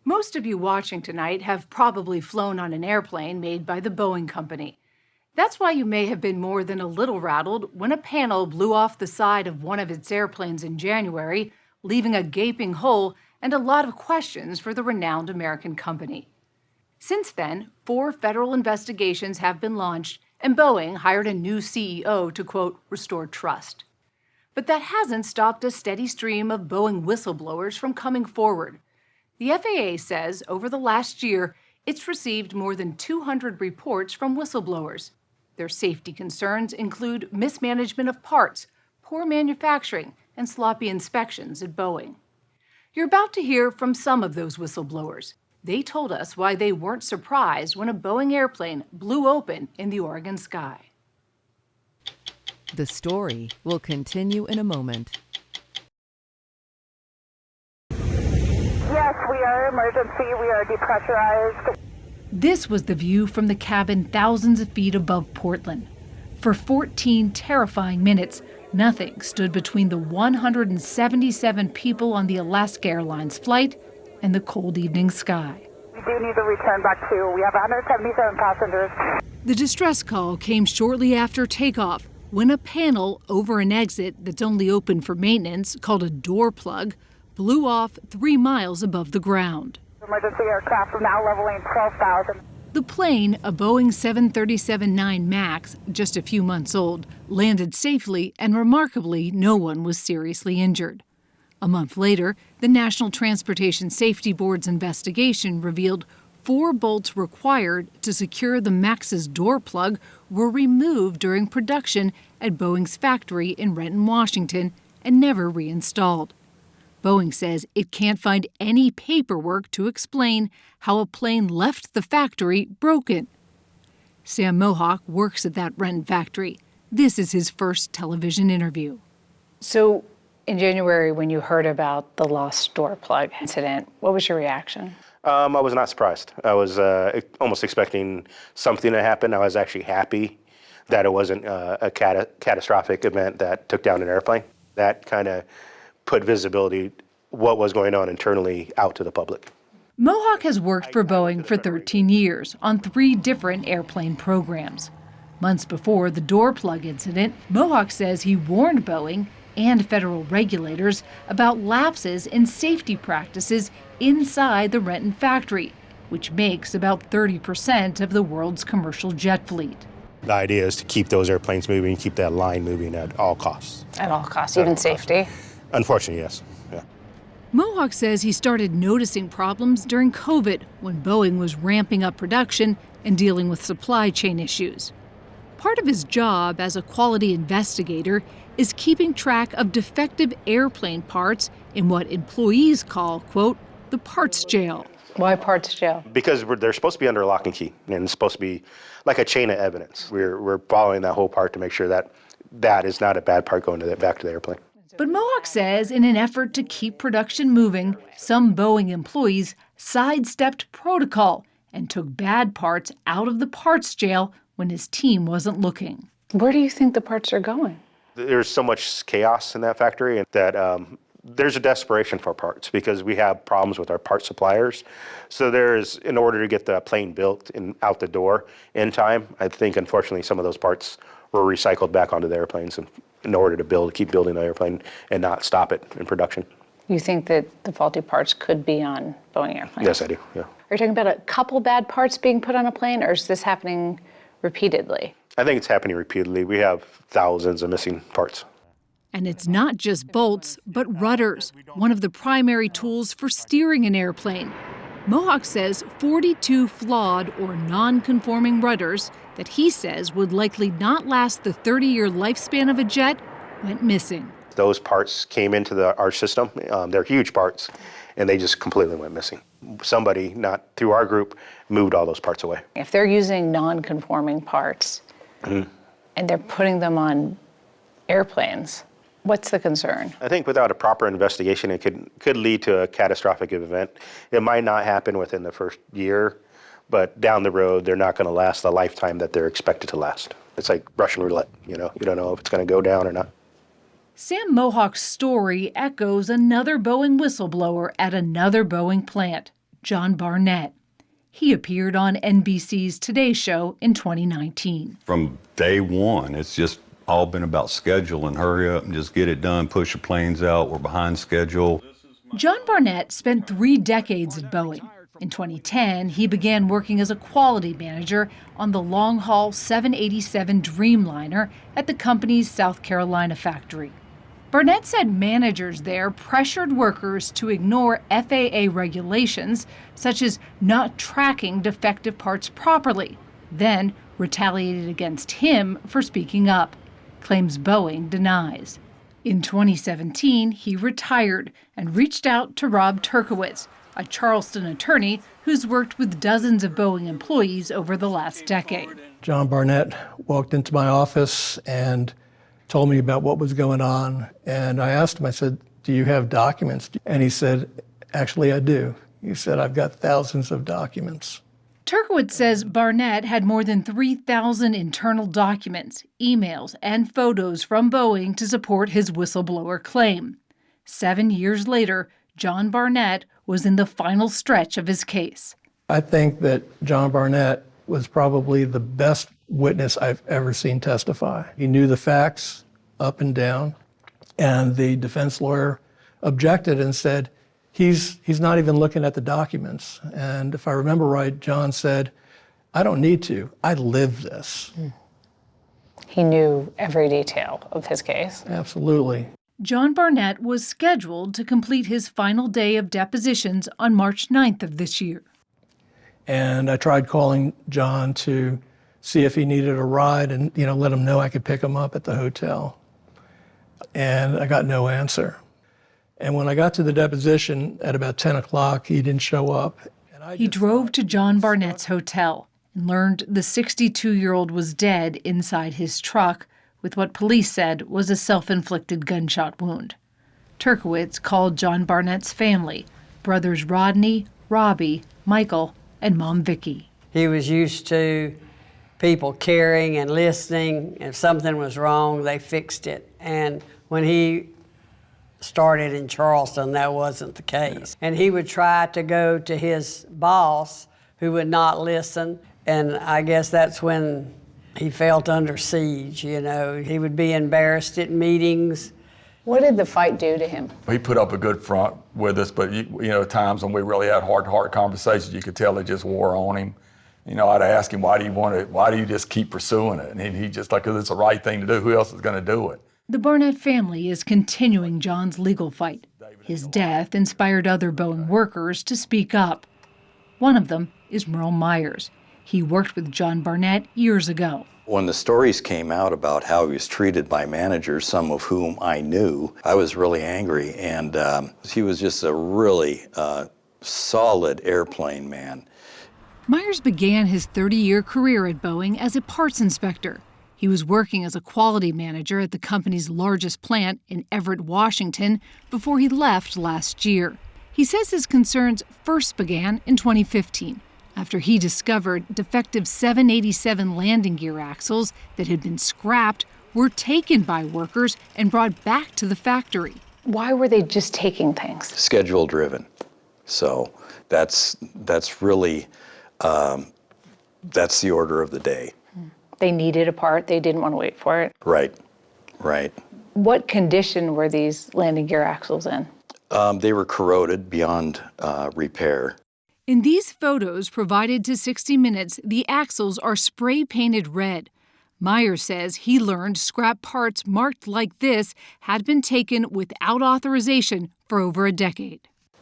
Most of you watching tonight have probably flown on an airplane made by the Boeing company. That's why you may have been more than a little rattled when a panel blew off the side of one of its airplanes in January, leaving a gaping hole and a lot of questions for the renowned American company. Since then, 4 federal investigations have been launched, and Boeing hired a new CEO to, quote, restore trust. But that hasn't stopped a steady stream of Boeing whistleblowers from coming forward. The FAA says over the last year, it's received more than 200 reports from whistleblowers. Their safety concerns include mismanagement of parts, poor manufacturing, and sloppy inspections at Boeing. You're about to hear from some of those whistleblowers. They told us why they weren't surprised when a Boeing airplane blew open in the Oregon sky. The story will continue in a moment. Yes, we are emergency. We are depressurized. This was the view from the cabin thousands of feet above Portland. For 14 terrifying minutes, nothing stood between the 177 people on the Alaska Airlines flight and the cold evening sky. We do need to return back to, we have 177 passengers. The distress call came shortly after takeoff when a panel over an exit that's only open for maintenance, called a door plug, blew off 3 miles above the ground. Emergency aircraft are now leveling 12,000. The plane, a Boeing 737-9 MAX, just a few months old, landed safely, and remarkably, no one was seriously injured. A month later, the National Transportation Safety Board's investigation revealed 4 bolts required to secure the MAX's door plug were removed during production at Boeing's factory in Renton, Washington, and never reinstalled. Boeing says it can't find any paperwork to explain how a plane left the factory broken. Sam Mohawk works at that Renton factory. This is his first television interview. So in January, when you heard about the lost door plug incident, what was your reaction? I was not surprised. I was almost expecting something to happen. I was actually happy that it wasn't a catastrophic event that took down an airplane. That kind of put visibility, what was going on internally, out to the public. Mohawk has worked for Boeing for 13 years on 3 different airplane programs. Months before the door plug incident, Mohawk says he warned Boeing and federal regulators about lapses in safety practices inside the Renton factory, which makes about 30% of the world's commercial jet fleet. The idea is to keep those airplanes moving, keep that line moving at all costs. At all costs, even safety? Unfortunately, yes. Yeah. Mohawk says he started noticing problems during COVID when Boeing was ramping up production and dealing with supply chain issues. Part of his job as a quality investigator is keeping track of defective airplane parts in what employees call, quote, the parts jail. Why parts jail? Because they're supposed to be under lock and key, and it's supposed to be like a chain of evidence. We're following that whole part to make sure that that is not a bad part going back to the airplane. But Mohawk says in an effort to keep production moving, some Boeing employees sidestepped protocol and took bad parts out of the parts jail when his team wasn't looking. Where do you think the parts are going? There's so much chaos in that factory that there's a desperation for parts because we have problems with our part suppliers. So there's, in order to get the plane built and out the door in time, I think unfortunately some of those parts were recycled back onto the airplanes in order to keep building the airplane and not stop it in production. You think that the faulty parts could be on Boeing airplanes? Yes, I do, yeah. Are you talking about a couple bad parts being put on a plane, or is this happening repeatedly? I think it's happening repeatedly. We have thousands of missing parts. And it's not just bolts, but rudders, one of the primary tools for steering an airplane. Mohawk says 42 flawed or non-conforming rudders that he says would likely not last the 30-year lifespan of a jet went missing. Those parts came into our system. They're huge parts, and they just completely went missing. Somebody, not through our group, moved all those parts away. If they're using non-conforming parts and they're putting them on airplanes, what's the concern? I think without a proper investigation, it could lead to a catastrophic event. It might not happen within the first year, but down the road, they're not going to last the lifetime that they're expected to last. It's like Russian roulette, you don't know if it's going to go down or not. Sam Mohawk's story echoes another Boeing whistleblower at another Boeing plant, John Barnett. He appeared on NBC's Today Show in 2019. From day one, it's just all been about schedule and hurry up and just get it done, push the planes out, we're behind schedule. John Barnett spent 3 decades at Boeing. In 2010, he began working as a quality manager on the long-haul 787 Dreamliner at the company's South Carolina factory. Barnett said managers there pressured workers to ignore FAA regulations, such as not tracking defective parts properly, then retaliated against him for speaking up, claims Boeing denies. In 2017, he retired and reached out to Rob Turkowitz, a Charleston attorney who's worked with dozens of Boeing employees over the last decade. John Barnett walked into my office and told me about what was going on. And I asked him, I said, "Do you have documents?" And he said, "Actually, I do." He said, "I've got thousands of documents." Turkowitz says Barnett had more than 3,000 internal documents, emails, and photos from Boeing to support his whistleblower claim. 7 years later, John Barnett was in the final stretch of his case. I think that John Barnett was probably the best witness I've ever seen testify. He knew the facts up and down, and the defense lawyer objected and said, he's not even looking at the documents. And if I remember right, John said, "I don't need to. I live this." He knew every detail of his case. Absolutely. John Barnett was scheduled to complete his final day of depositions on March 9th of this year. And I tried calling John to see if he needed a ride and, let him know I could pick him up at the hotel. And I got no answer. And when I got to the deposition at about 10 o'clock, he didn't show up. He drove to John Barnett's hotel and learned the 62-year-old was dead inside his truck with what police said was a self-inflicted gunshot wound. Turkowitz called John Barnett's family, brothers Rodney, Robbie, Michael, and Mom Vicky. He was used to people caring and listening. If something was wrong, they fixed it. And when he started in Charleston, that wasn't the case. And he would try to go to his boss, who would not listen. And I guess that's when he felt under siege, He would be embarrassed at meetings. What did the fight do to him? He put up a good front with us, but times when we really had heart-to-heart conversations, you could tell it just wore on him. I'd ask him, why do you just keep pursuing it? And he just like, 'cause it's the right thing to do. Who else is going to do it? The Barnett family is continuing John's legal fight. His death inspired other Boeing workers to speak up. One of them is Merle Myers. He worked with John Barnett years ago. When the stories came out about how he was treated by managers, some of whom I knew, I was really angry. And he was just a really solid airplane man. Myers began his 30-year career at Boeing as a parts inspector. He was working as a quality manager at the company's largest plant in Everett, Washington, before he left last year. He says his concerns first began in 2015. After he discovered defective 787 landing gear axles that had been scrapped were taken by workers and brought back to the factory. Why were they just taking things? Schedule driven. So that's really, that's the order of the day. They needed a part, they didn't want to wait for it. Right. What condition were these landing gear axles in? They were corroded beyond repair. In these photos provided to 60 Minutes, the axles are spray-painted red. Myers says he learned scrap parts marked like this had been taken without authorization for over a decade.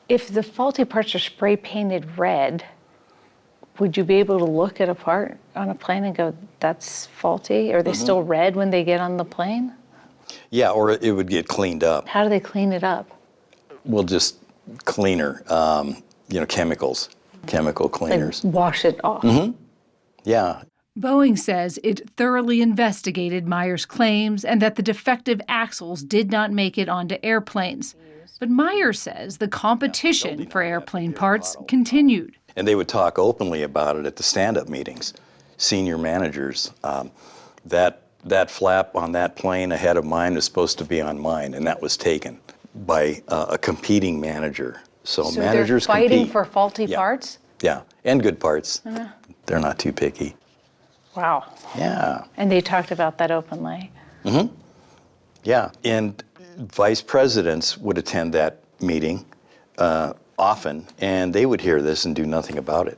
If the faulty parts are spray-painted red, would you be able to look at a part on a plane and go, that's faulty? Are they still red when they get on the plane? Yeah, or it would get cleaned up. How do they clean it up? Well, just cleaner, chemicals, chemical cleaners. Like wash it off. Yeah. Boeing says it thoroughly investigated Myers' claims and that the defective axles did not make it onto airplanes. But Myers says the competition for airplane parts continued. And they would talk openly about it at the stand-up meetings. Senior managers, that flap on that plane ahead of mine was supposed to be on mine, and that was taken by a competing manager. So So managers they're fighting compete. for faulty Yeah. parts? Yeah, and good parts. They're not too picky. Wow. Yeah. And they talked about that openly. Yeah, and vice presidents would attend that meeting often, and they would hear this and do nothing about it.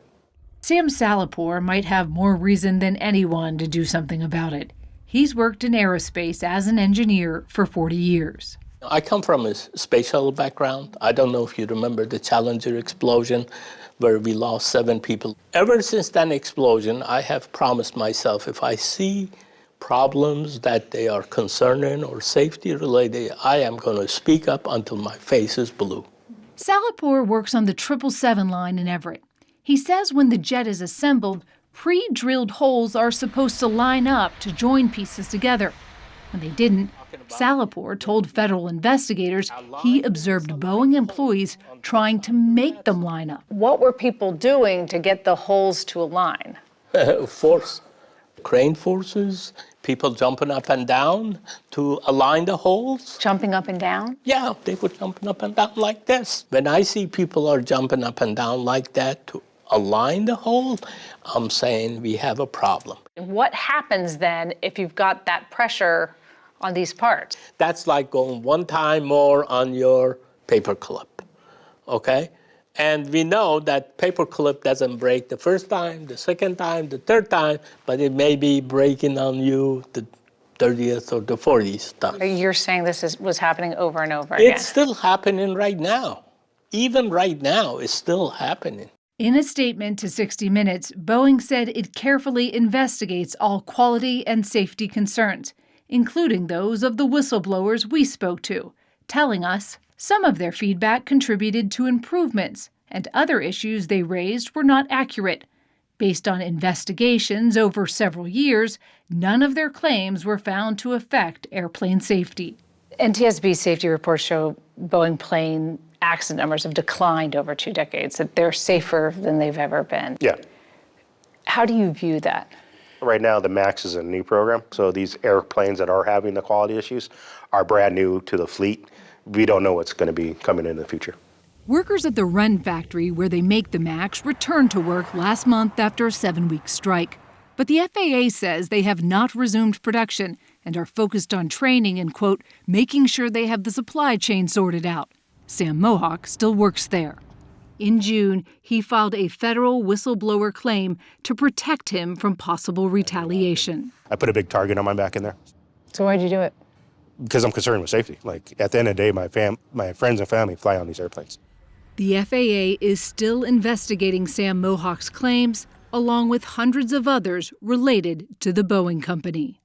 Sam Salapur might have more reason than anyone to do something about it. He's worked in aerospace as an engineer for 40 years. I come from a spatial background. I don't know if you remember the Challenger explosion where we lost 7 people. Ever since that explosion, I have promised myself if I see problems that they are concerning or safety related, I am going to speak up until my face is blue. Salapur works on the 777 line in Everett. He says when the jet is assembled, pre-drilled holes are supposed to line up to join pieces together. When they didn't, Salapur told federal investigators he observed Boeing employees trying to make them line up. What were people doing to get the holes to align? Force, crane forces, people jumping up and down to align the holes. Jumping up and down? Yeah, they were jumping up and down like this. When I see people are jumping up and down like that to align the hole, I'm saying we have a problem. What happens then if you've got that pressure on these parts? That's like going one time more on your paper clip, okay? And we know that paper clip doesn't break the first time, the second time, the third time, but it may be breaking on you the 30th or the 40th time. You're saying this was happening over and over again? It's still happening right now. Even right now, it's still happening. In a statement to 60 Minutes, Boeing said it carefully investigates all quality and safety concerns, including those of the whistleblowers we spoke to, telling us some of their feedback contributed to improvements and other issues they raised were not accurate. Based on investigations over several years, none of their claims were found to affect airplane safety. NTSB safety reports show Boeing plane accident numbers have declined over 2 decades, that they're safer than they've ever been. Yeah. How do you view that? Right now, the MAX is a new program, so these airplanes that are having the quality issues are brand new to the fleet. We don't know what's going to be coming in the future. Workers at the Wren factory where they make the MAX returned to work last month after a 7-week strike. But the FAA says they have not resumed production and are focused on training and, quote, making sure they have the supply chain sorted out. Sam Mohawk still works there. In June, he filed a federal whistleblower claim to protect him from possible retaliation. I put a big target on my back in there So why'd you do it? because I'm concerned with safety. Like, at the end of the day, my friends and family fly on these airplanes. The FAA is still investigating Sam Mohawk's claims, along with hundreds of others related to the Boeing company.